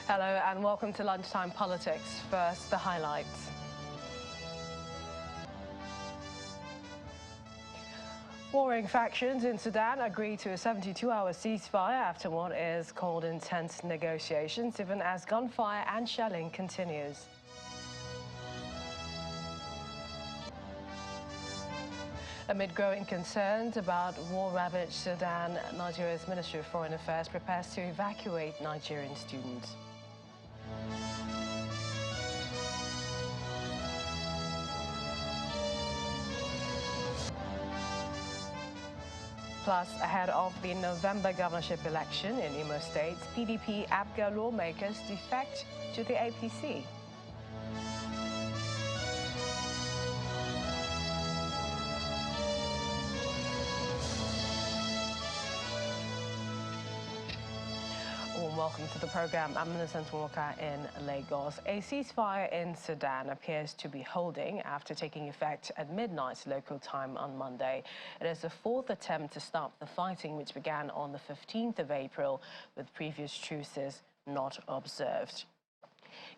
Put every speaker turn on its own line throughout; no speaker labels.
Hello and welcome to Lunchtime Politics. First, the highlights. Warring factions in Sudan agree to a 72-hour ceasefire after what is called intense negotiations, even as gunfire and shelling continues. Amid growing concerns about war-ravaged Sudan, Nigeria's Ministry of Foreign Affairs prepares to evacuate Nigerian students. Plus, ahead of the November governorship election in Imo State, PDP APGA lawmakers defect to the APC. Welcome to the program. I'm Innocent Walker in Lagos. A ceasefire in Sudan appears to be holding after taking effect at midnight local time on Monday. It is the fourth attempt to stop the fighting, which began on the 15th of April, with previous truces not observed.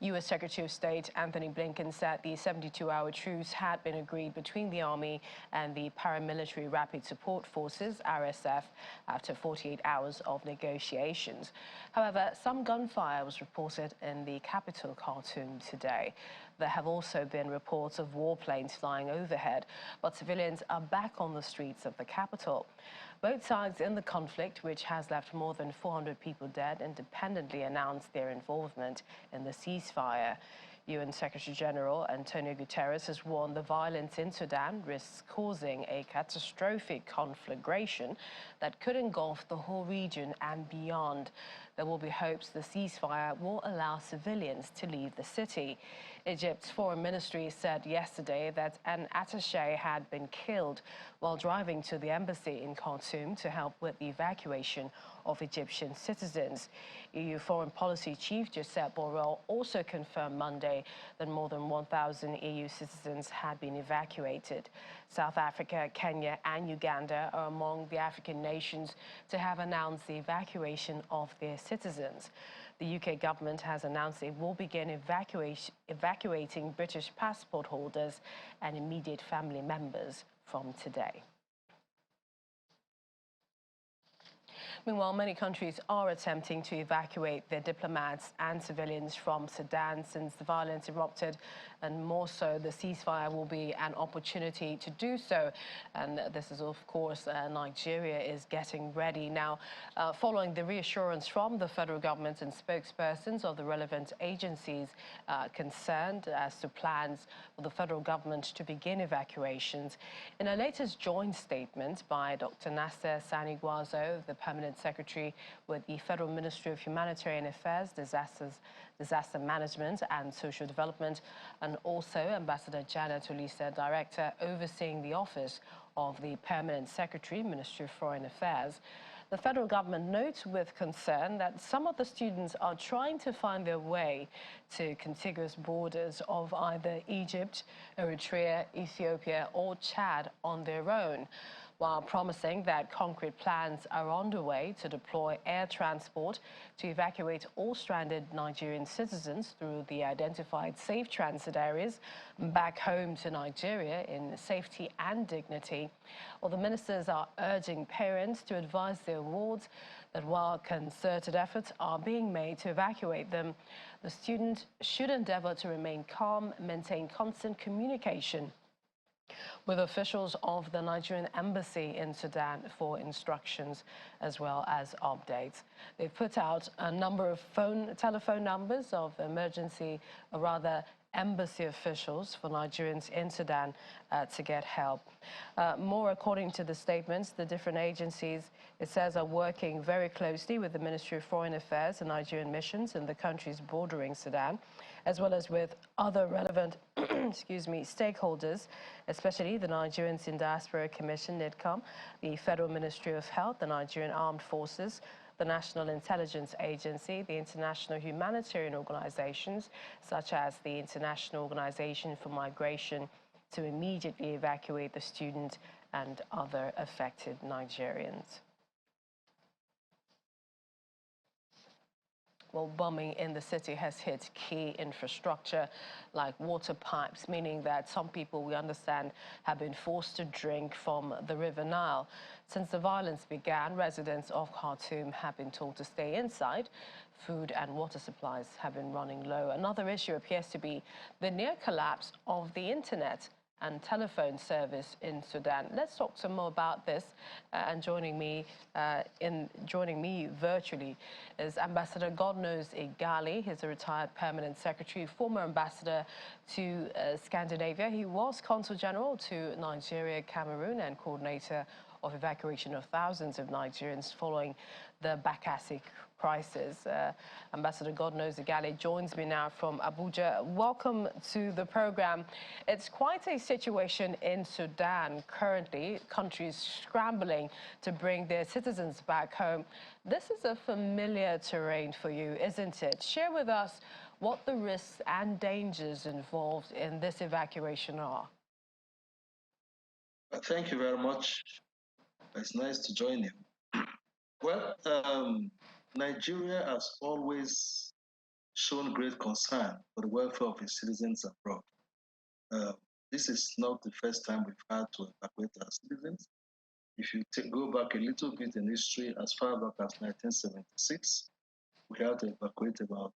U.S. Secretary of State Anthony Blinken said the 72-hour truce had been agreed between the Army and the Paramilitary Rapid Support Forces, RSF, after 48 hours of negotiations. However, some gunfire was reported in the capital, Khartoum, today. There have also been reports of warplanes flying overhead, but civilians are back on the streets of the capital. Both sides in the conflict, which has left more than 400 people dead, independently announced their involvement in the ceasefire. UN Secretary-General Antonio Guterres has warned the violence in Sudan risks causing a catastrophic conflagration that could engulf the whole region and beyond. There will be hopes the ceasefire will allow civilians to leave the city. Egypt's foreign ministry said yesterday that an attaché had been killed while driving to the embassy in Khartoum to help with the evacuation of Egyptian citizens. EU Foreign Policy Chief Josep Borrell also confirmed Monday that more than 1,000 EU citizens had been evacuated. South Africa, Kenya and Uganda are among the African nations to have announced the evacuation of their citizens. The UK government has announced it will begin evacuating British passport holders and immediate family members from today. Meanwhile, many countries are attempting to evacuate their diplomats and civilians from Sudan since the violence erupted, and more so, the ceasefire will be an opportunity to do so. And this is, of course, Nigeria is getting ready. Now, following the reassurance from the federal government and spokespersons of the relevant agencies concerned as to plans for the federal government to begin evacuations, in a latest joint statement by Dr. Nasser Sani Gwazo, the Permanent Secretary with the Federal Ministry of Humanitarian Affairs, Disaster Management and Social Development, and also Ambassador Janet Olisa, Director overseeing the Office of the Permanent Secretary, Ministry of Foreign Affairs. The federal government notes with concern that some of the students are trying to find their way to contiguous borders of either Egypt, Eritrea, Ethiopia or Chad on their own, while promising that concrete plans are underway to deploy air transport to evacuate all stranded Nigerian citizens through the identified safe transit areas back home to Nigeria in safety and dignity. Well, the ministers are urging parents to advise their wards that while concerted efforts are being made to evacuate them, the students should endeavor to remain calm, maintain constant communication with officials of the Nigerian embassy in Sudan for instructions as well as updates. They've put out a number of telephone numbers of embassy officials for Nigerians in Sudan to get help. More according to the statements, the different agencies, it says, are working very closely with the Ministry of Foreign Affairs and Nigerian missions in the countries bordering Sudan, as well as with other relevant stakeholders, especially the Nigerians in Diaspora Commission, NIDCOM, the Federal Ministry of Health, the Nigerian Armed Forces, the National Intelligence Agency, the international humanitarian organizations, such as the International Organization for Migration, to immediately evacuate the student and other affected Nigerians. Well, bombing in the city has hit key infrastructure like water pipes, meaning that some people, we understand, have been forced to drink from the River Nile. Since the violence began, residents of Khartoum have been told to stay inside. Food and water supplies have been running low. Another issue appears to be the near collapse of the internet and telephone service in Sudan. Let's talk some more about this. And joining me virtually is Ambassador God knows Igali. He's a retired permanent secretary, former ambassador to Scandinavia. He was consul general to Nigeria, Cameroon, and coordinator of evacuation of thousands of Nigerians following the Bakassi crisis. Ambassador God knows Igali joins me now from Abuja. Welcome to the program. It's quite a situation in Sudan currently. Countries scrambling to bring their citizens back home. This is a familiar terrain for you, isn't it? Share with us what the risks and dangers involved in this evacuation are.
Thank you very much. It's nice to join you. Well, Nigeria has always shown great concern for the welfare of its citizens abroad. This is not the first time we've had to evacuate our citizens. If you go back a little bit in history, as far back as 1976, we had to evacuate about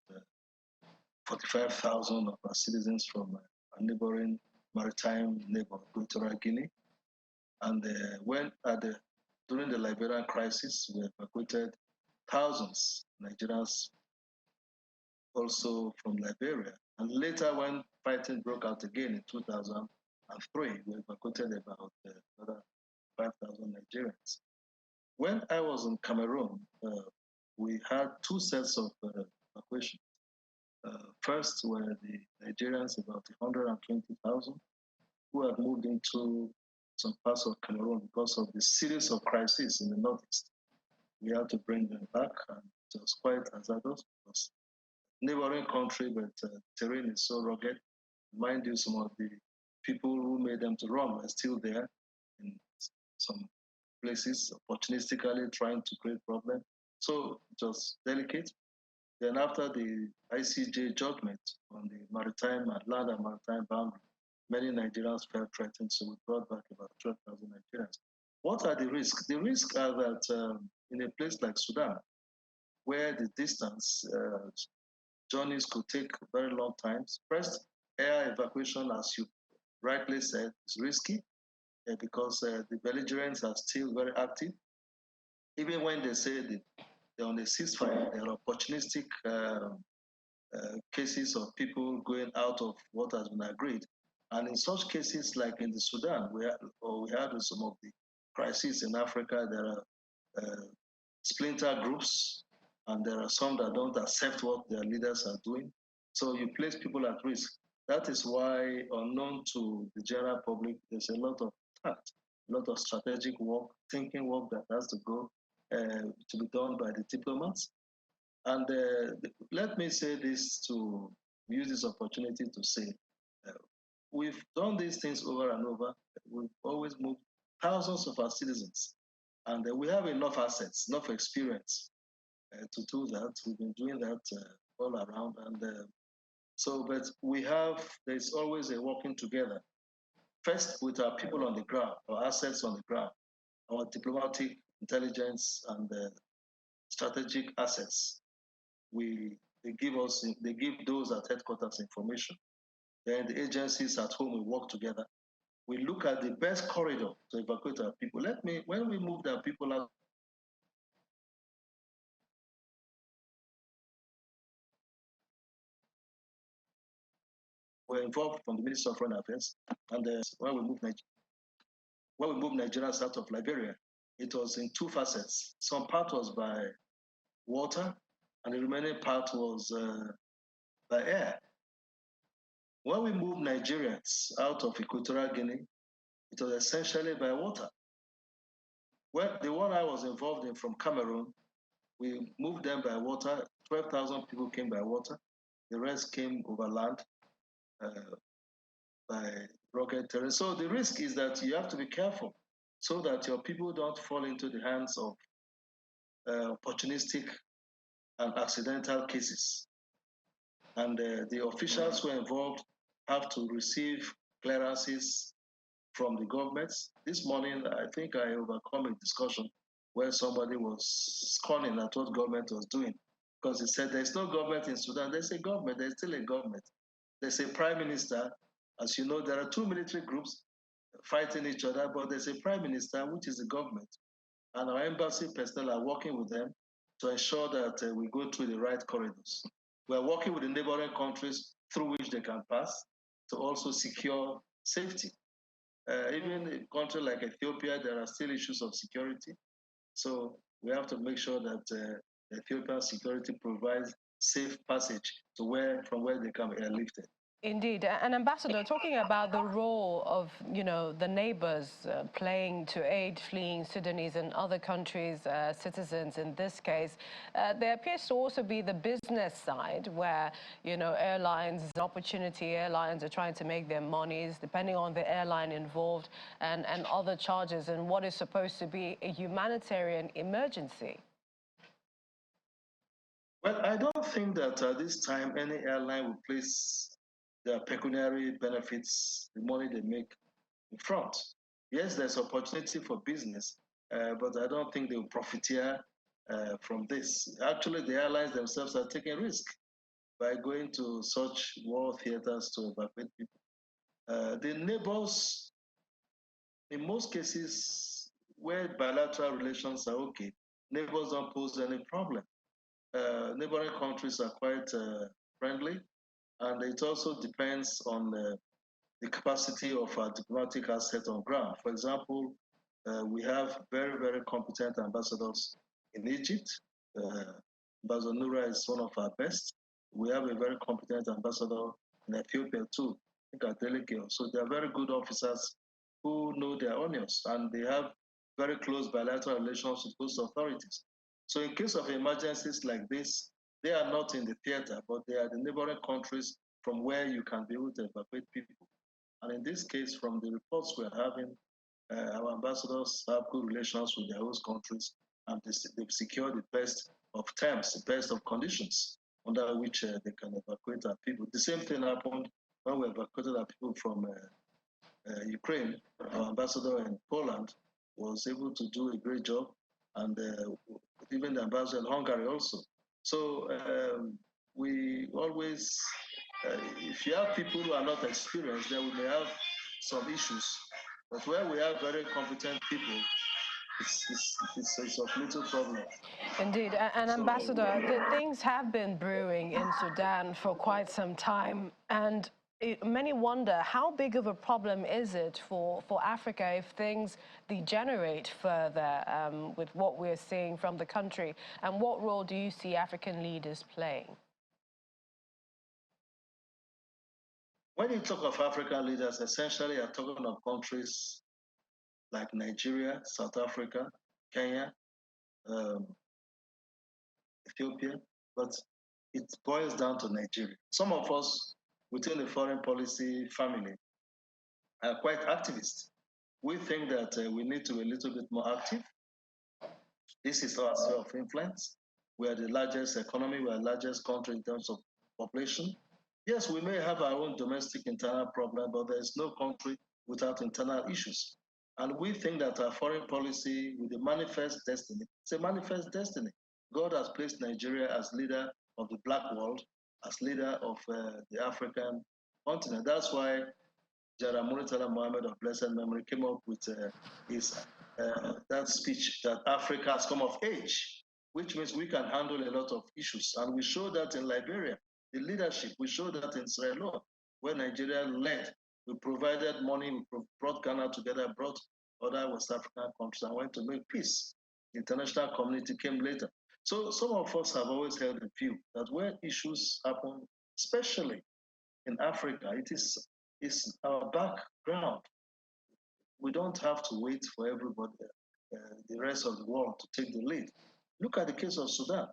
45,000 of our citizens from a neighboring maritime neighbor, Equatorial Guinea. And during the Liberian crisis, we evacuated thousands of Nigerians also from Liberia. And later, when fighting broke out again in 2003, we evacuated about another 5,000 Nigerians. When I was in Cameroon, we had two sets of evacuation. First were the Nigerians, about 120,000, who had moved into some parts of Cameroon because of the series of crises in the northeast. We had to bring them back, and it was quite hazardous because neighboring country, but terrain is so rugged. Mind you, some of the people who made them to run are still there in some places, opportunistically trying to create problems. So it was delicate. Then after the ICJ judgment on the maritime and land and maritime boundary, many Nigerians felt threatened, so we brought back about 12,000 Nigerians. What are the risks? The risks are that in a place like Sudan, where the distance journeys could take very long times, first, air evacuation, as you rightly said, is risky because the belligerents are still very active. Even when they say they're on a ceasefire, there are opportunistic cases of people going out of what has been agreed. And in such cases, like in the Sudan, we had some of the crises in Africa, there are splinter groups, and there are some that don't accept what their leaders are doing. So you place people at risk. That is why, unknown to the general public, there's a lot of tact, a lot of strategic work, thinking work that has to go to be done by the diplomats. And let me say this to use this opportunity to say, we've done these things over and over. We've always moved thousands of our citizens, and we have enough assets, enough experience to do that. We've been doing that all around, and but there's always a working together. First, with our people on the ground, our assets on the ground, our diplomatic intelligence and strategic assets. They give those at headquarters information. Then the agencies at home will work together. We look at the best corridor to evacuate our people. When we moved our people out, were involved from the Ministry of Foreign Affairs, and when we moved Nigerians out of Liberia, it was in two facets. Some part was by water, and the remaining part was by air. When we moved Nigerians out of Equatorial Guinea, it was essentially by water. Well, the one I was involved in from Cameroon, we moved them by water. 12,000 people came by water. The rest came over land by rugged terrain. So the risk is that you have to be careful so that your people don't fall into the hands of opportunistic and accidental cases. And the officials who are involved have to receive clearances from the governments. This morning, I think I overcome a discussion where somebody was scorning at what government was doing because he said there's no government in Sudan. There's a government, there's still a government. There's a prime minister. As you know, there are two military groups fighting each other, but there's a prime minister, which is the government. And our embassy personnel are working with them to ensure that we go through the right corridors. We're working with the neighboring countries through which they can pass to also secure safety. Even in a country like Ethiopia, there are still issues of security. So we have to make sure that Ethiopian security provides safe passage to from where they can be airlifted.
Indeed. And Ambassador, talking about the role of, the neighbors playing to aid fleeing Sudanese and other countries' citizens in this case, there appears to also be the business side where, airlines, opportunity airlines are trying to make their monies depending on the airline involved and other charges and what is supposed to be a humanitarian emergency.
Well, I don't think that at this time any airline will place their pecuniary benefits, the money they make, in front. Yes, there's opportunity for business, but I don't think they will profiteer from this. Actually, the airlines themselves are taking risk by going to such war theaters to evacuate people. The neighbors, in most cases, where bilateral relations are okay, neighbors don't pose any problem. Neighboring countries are quite friendly, and it also depends on the capacity of our diplomatic asset on ground. For example, we have very, very competent ambassadors in Egypt. Ambassador Nura is one of our best. We have a very competent ambassador in Ethiopia too, I think Adeleke. So they are very good officers who know their onions, and they have very close bilateral relations with those authorities. So in case of emergencies like this, they are not in the theater, but they are the neighboring countries from where you can be able to evacuate people. And in this case, from the reports we're having, our ambassadors have good relations with their host countries, and they've secured the best of terms, the best of conditions under which they can evacuate our people. The same thing happened when we evacuated our people from Ukraine. Our ambassador in Poland was able to do a great job, and even the ambassador in Hungary also. So we always, if you have people who are not experienced, then we may have some issues. But where we have very competent people, it's of little problem.
Indeed. And Ambassador, things have been brewing in Sudan for quite some time. And many wonder, how big of a problem is it for Africa if things degenerate further with what we're seeing from the country? And what role do you see African leaders playing?
When you talk of African leaders, essentially you're talking of countries like Nigeria, South Africa, Kenya, Ethiopia, but it boils down to Nigeria. Some of us within the foreign policy family are quite activist. We think that we need to be a little bit more active. This is our sphere of influence. We are the largest economy, we are the largest country in terms of population. Yes, we may have our own domestic internal problem, but there is no country without internal issues. And we think that our foreign policy with the manifest destiny, it's a manifest destiny. God has placed Nigeria as leader of the Black world, as leader of the African continent. That's why General Murtala Mohammed of blessed memory came up with that speech that Africa has come of age, which means we can handle a lot of issues. And we showed that in Liberia, the leadership. We showed that in Sierra Leone, where Nigeria led. We provided money, we brought Ghana together, brought other West African countries, and went to make peace. The international community came later. So some of us have always held the view that where issues happen, especially in Africa, it's our background. We don't have to wait for everybody, the rest of the world to take the lead. Look at the case of Sudan.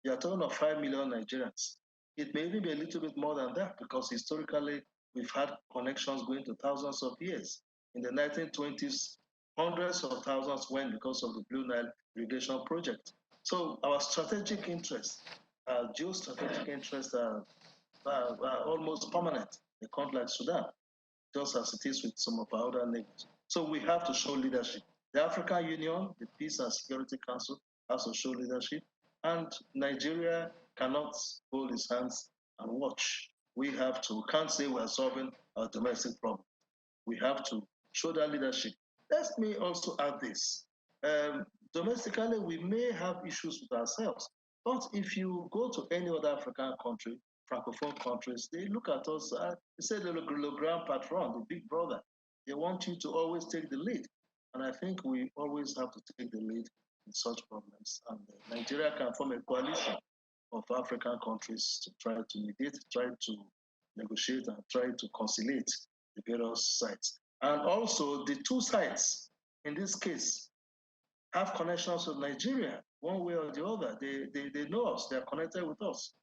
You are talking of 5 million Nigerians. It may even be a little bit more than that because historically we've had connections going to thousands of years. In the 1920s, hundreds of thousands went because of the Blue Nile irrigation project. So our strategic interest geostrategic interests are almost permanent in a country like Sudan, just as it is with some of our other neighbors. So we have to show leadership. The African Union, the Peace and Security Council, has to show leadership, and Nigeria cannot hold its hands and watch. We can't say we're solving our domestic problem. We have to show that leadership. Let me also add this. Domestically, we may have issues with ourselves, but if you go to any other African country, Francophone countries, they look at us, they say the Le Grand Patron, the big brother. They want you to always take the lead. And I think we always have to take the lead in such problems. And Nigeria can form a coalition of African countries to try to mediate, try to negotiate, and try to conciliate the various sides. And also, the two sides, in this case, have connections with Nigeria, one way or the other. They know us, they're connected with us.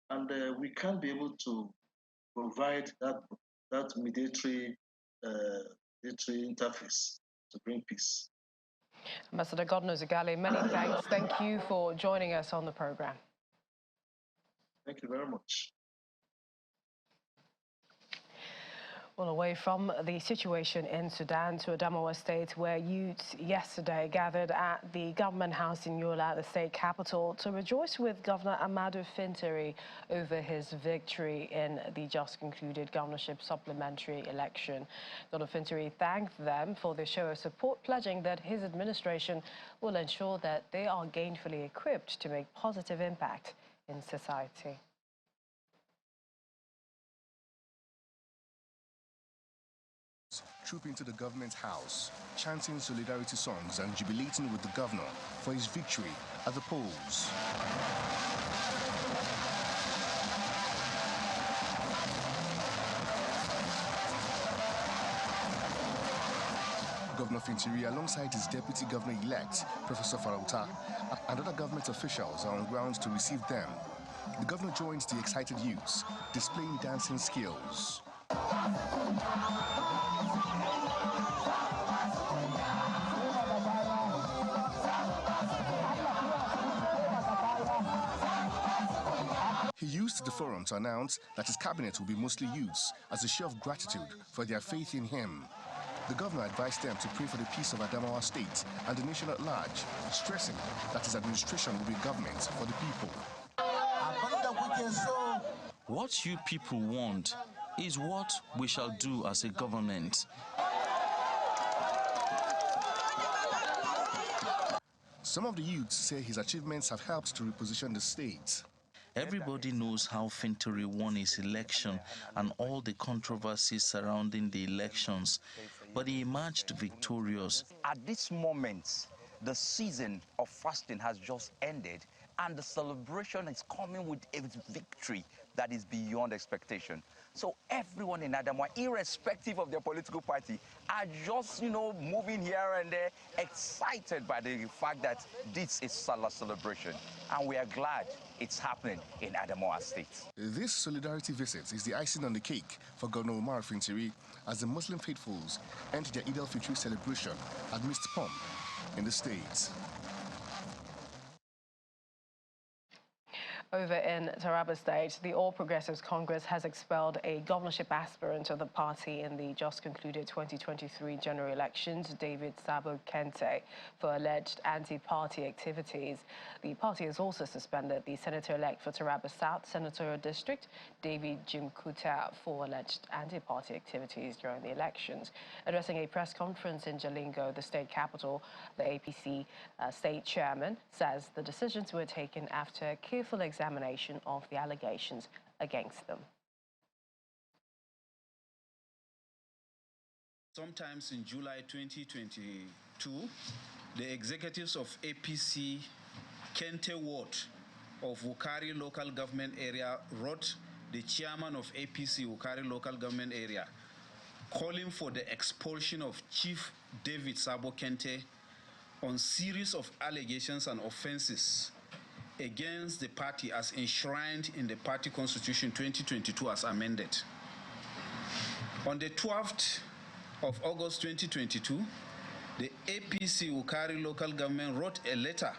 And we can't be able to provide that mediatory interface to bring peace.
Ambassador Godno Zagali, many thanks. Thank you for joining us on the program.
Thank you very much.
Well, away from the situation in Sudan to Adamawa State, where youths yesterday gathered at the government house in Yola, the state capital, to rejoice with Governor Amadu Fintiri over his victory in the just concluded governorship supplementary election. Governor Fintiri thanked them for their show of support, pledging that his administration will ensure that they are gainfully equipped to make positive impact in society.
Troop into the government house, chanting solidarity songs and jubilating with the governor for his victory at the polls. Governor Fintiri, alongside his deputy governor-elect, Professor Farauta, and other government officials are on ground to receive them. The governor joins the excited youths, displaying dancing skills. He used the forum to announce that his cabinet will be mostly youths as a show of gratitude for their faith in him. The governor advised them to pray for the peace of Adamawa State and the nation at large, stressing that his administration will be government for the people.
What you people want is what we shall do as a government.
Some of the youths say his achievements have helped to reposition the state.
Everybody knows how Fintiri won his election and all the controversies surrounding the elections, but he emerged victorious.
At this moment, the season of fasting has just ended, and the celebration is coming with a victory that is beyond expectation. So everyone in Adamawa, irrespective of their political party, are just, moving here and there, excited by the fact that this is Salah celebration. And we are glad it's happening in Adamawa State.
This solidarity visit is the icing on the cake for Governor Umar Fintiri as the Muslim faithfuls end their Eid al-Fitr celebration amidst pomp in the state.
Over in Taraba State, the All Progressives Congress has expelled a governorship aspirant of the party in the just concluded 2023 general elections, David Sabo Kente, for alleged anti-party activities. The party has also suspended the senator-elect for Taraba South Senatorial District, David Jim Kuta, for alleged anti-party activities during the elections. Addressing a press conference in Jalingo, the state capital, the APC state chairman says the decisions were taken after careful examination of the allegations against them.
Sometimes in July 2022, the executives of APC Kente Ward of Wukari local government area wrote the chairman of APC Wukari local government area calling for the expulsion of Chief David Sabo Kente on series of allegations and offenses against the party as enshrined in the party constitution 2022 as amended. On the 12th of August 2022, the APC Wukari local government wrote a letter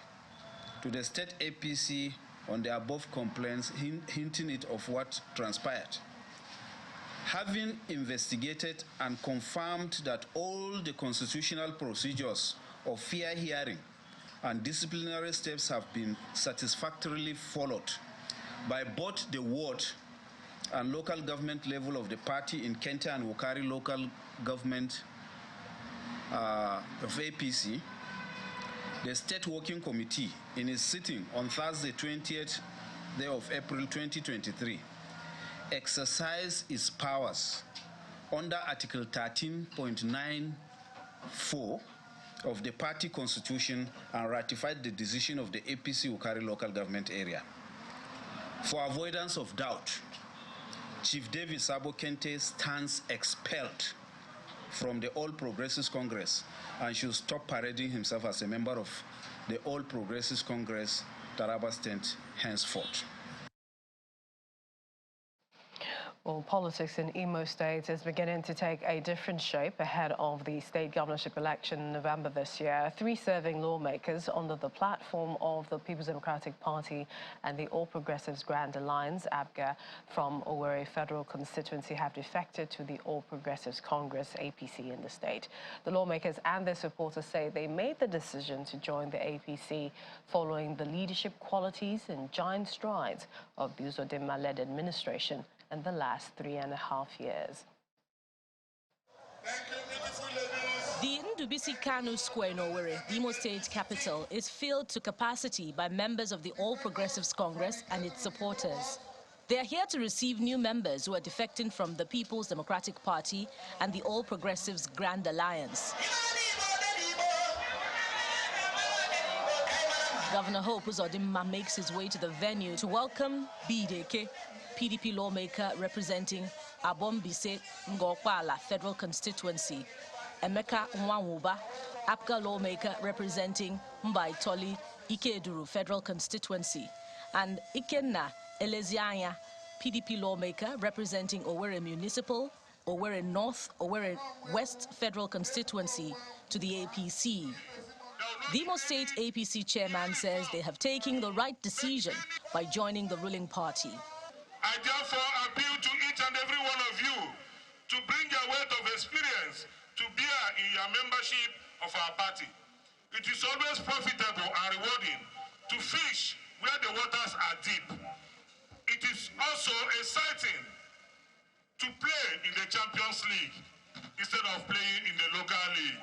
to the state APC on the above complaints, hinting it of what transpired. Having investigated and confirmed that all the constitutional procedures of fair hearing and disciplinary steps have been satisfactorily followed by both the ward and local government level of the party in Kente and Wukari local government of APC, the State Working Committee, in its sitting on Thursday, 20th day of April 2023, exercised its powers under Article 13.94 of the party constitution and ratified the decision of the APC Wukari local government area. For avoidance of doubt, Chief David Sabo Kente stands expelled from the All Progressives Congress and should stop parading himself as a member of the All Progressives Congress Taraba State henceforth.
Well, politics in Imo State is beginning to take a different shape ahead of the state governorship election in November this year. 3 serving lawmakers under the platform of the People's Democratic Party and the All Progressives Grand Alliance, APGA, from Owerri Federal Constituency have defected to the All Progressives Congress, APC, in the state. The lawmakers and their supporters say they made the decision to join the APC following the leadership qualities and giant strides of the Uzodinma-led administration in the last 3.5 years.
The Ndubisi Kanu Square in Owerri, the Imo State capital, is filled to capacity by members of the All Progressives Congress and its supporters. They are here to receive new members who are defecting from the People's Democratic Party and the All Progressives Grand Alliance. Governor Hope Uzodinma makes his way to the venue to welcome Bideke, PDP lawmaker representing Abombise Ngokwala Federal Constituency, Emeka Nwanwuba, APGA lawmaker representing Mbaitoli Ikeduru Federal Constituency, and Ikenna Elezianya, PDP lawmaker representing Owerri Municipal, Owerri North, Owerri West Federal Constituency to the APC. The Imo State APC chairman says they have taken the right decision by joining the ruling party.
I therefore appeal to each and every one of you to bring your weight of experience to bear in your membership of our party. It is always profitable and rewarding to fish where the waters are deep. It is also exciting to play in the Champions League instead of playing in the local league.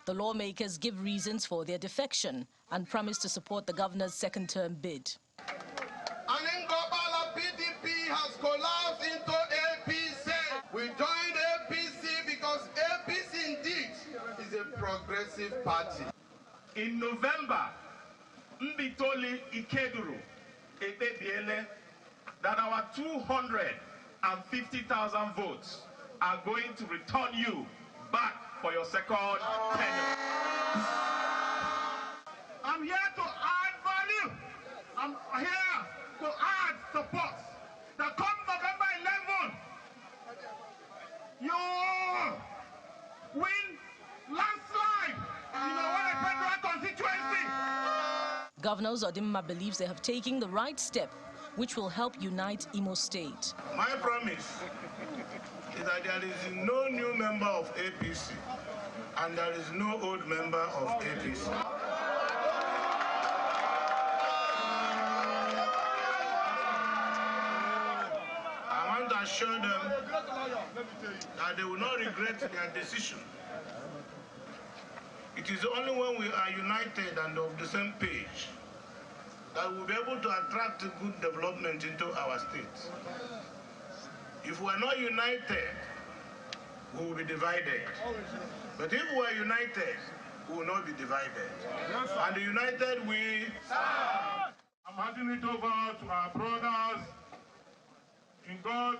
The lawmakers give reasons for their defection and promise to support the governor's second-term bid.
PDP has collapsed into APC. We joined APC because APC indeed is a progressive party. In November, Mbitoli Ikeduru Ebebiele that our 250,000 votes are going to return you back for your second tenure. I'm here to add value. I'm here to add support. That come November 11, you win landslide in the federal constituency.
Governor Uzodinma believes they have taken the right step, which will help unite Imo State.
My promise is that there is no new member of APC and there is no old member of APC. Assure them that they will not regret their decision. It is only when we are united and of the same page that we'll be able to attract good development into our state. If we are not united, we will be divided. But if we are united, we will not be divided. And the united we stand. I'm handing it over to our brothers in God.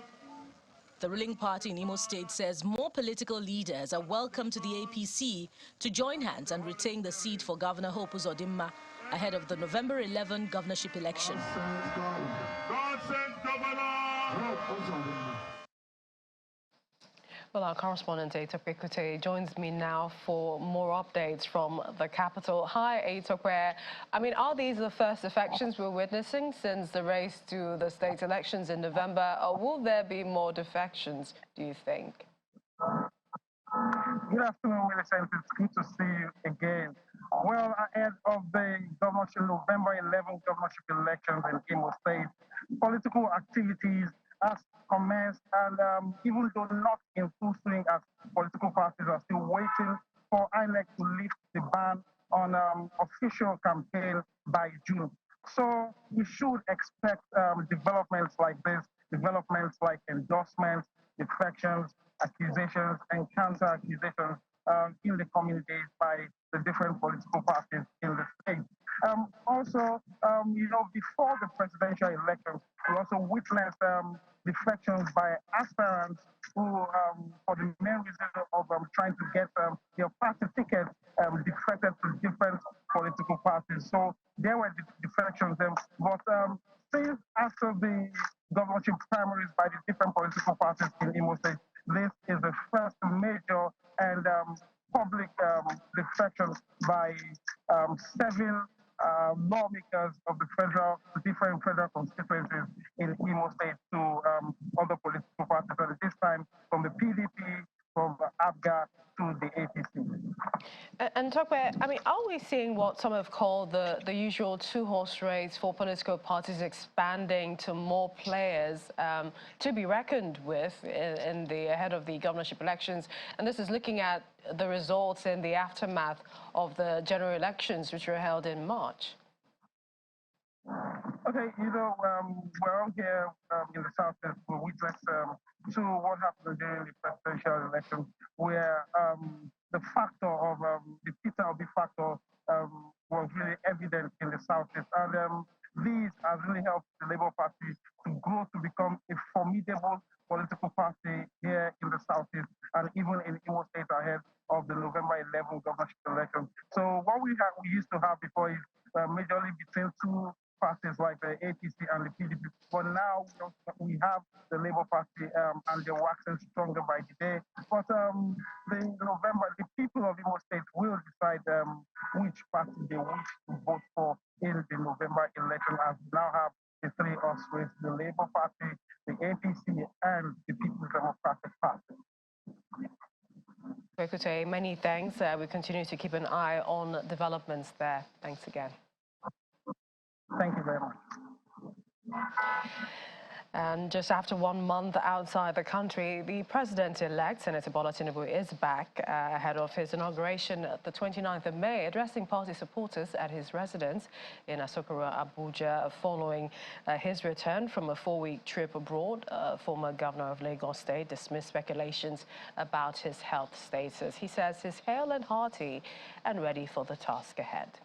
The ruling party in Imo State says more political leaders are welcome to the APC to join hands and retain the seat for Governor Hope Uzodinma ahead of the November 11 governorship election.
God send Governor Hope Uzodinma.
Well, our correspondent, Etokwe joins me now for more updates from the capital. Hi, Etokwe. I mean, are these the first defections we're witnessing since the race to the state elections in November, or will there be more defections, do you think?
Good afternoon, Millicent. It's good to see you again. Well, ahead of the November 11 governorship elections in Imo State, political activities has commenced, and even though not in full swing, as political parties are still waiting for INEC to lift the ban on official campaign by June. So we should expect developments like this, developments like endorsements, defections, accusations, and counter-accusations in the coming days by the different political parties in the state. Also, before the presidential election, we also witnessed defections by aspirants who, for the main reason of trying to get their party tickets, defected to different political parties. So there were defections, but since after the governorship primaries by the different political parties in Imo State, this is the first major and public defection by 7 lawmakers of the different federal constituencies in Imo State to other political parties, and this time from the PDP, from ABGA to the APC.
And Tokwe, I mean, are we seeing what some have called the usual two-horse race for political parties expanding to more players to be reckoned with in the ahead of the governorship elections? And this is looking at the results in the aftermath of the general elections, which were held in March.
Okay, we're all here in the Southeast. We witnessed to what happened during the presidential election, where the factor of the Peter Obi factor was really evident in the Southeast. And these has really helped the Labour Party to grow to become a formidable political party here in the Southeast and even in Imo State ahead of the November 11 governorship election. So what we used to have before is majorly between two parties like the APC and the PDP. But now we have the Labour Party and they're waxing stronger by the day. But the people of Imo State will decide which party they wish to vote for in the November election, as we now have the 3 Austrians, the Labour Party, the APC, and the People's Democratic Party.
Evacuation, many thanks. We continue to keep an eye on developments there. Thanks again.
Thank you very much.
And just after 1 month outside the country, the president-elect, Senator Bola Tinubu, is back ahead of his inauguration the 29th of May, addressing party supporters at his residence in Asokoro, Abuja, following his return from a 4-week trip abroad. Former governor of Lagos State dismissed speculations about his health status. He says he's hale and hearty and ready for the task ahead.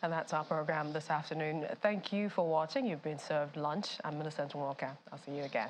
And that's our program this afternoon. Thank you for watching. You've been served lunch. I'm Millicent Walker. I'll see you again.